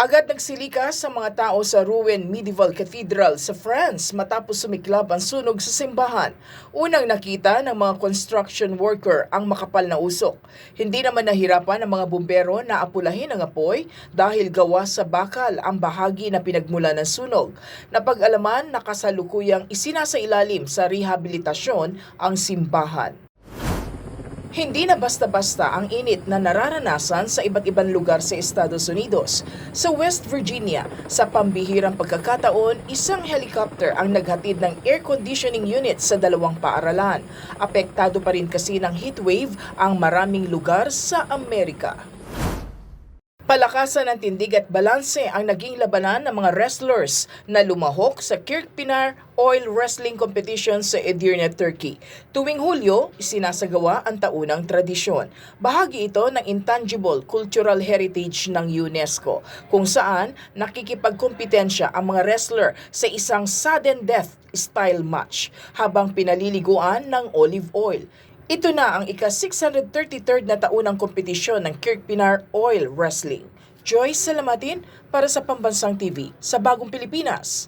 Agad nagsilikas sa mga tao sa ruined medieval cathedral sa France matapos sumiklab ang sunog sa simbahan. Unang nakita ng mga construction worker ang makapal na usok. Hindi naman nahirapan ang mga bumbero na apulahin ang apoy dahil gawa sa bakal ang bahagi na pinagmula ng sunog. Napag-alaman na kasalukuyang isinasailalim sa rehabilitasyon ang simbahan. Hindi na basta-basta ang init na nararanasan sa iba't ibang lugar sa Estados Unidos. Sa West Virginia, sa pambihirang pagkakataon, isang helicopter ang naghatid ng air conditioning unit sa dalawang paaralan. Apektado pa rin kasi ng heatwave ang maraming lugar sa Amerika. Palakasan ng tindig at balanse ang naging labanan ng mga wrestlers na lumahok sa Kirkpinar Oil Wrestling Competition sa Edirne, Turkey. Tuwing Hulyo, isinasagawa ang taunang tradisyon. Bahagi ito ng intangible cultural heritage ng UNESCO, kung saan nakikipagkompetensya ang mga wrestler sa isang sudden death style match habang pinaliliguan ng olive oil. Ito na ang ika-633rd na taunang kompetisyon ng Kirkpinar Oil Wrestling. Joyce Salamatin para sa Pambansang TV sa Bagong Pilipinas.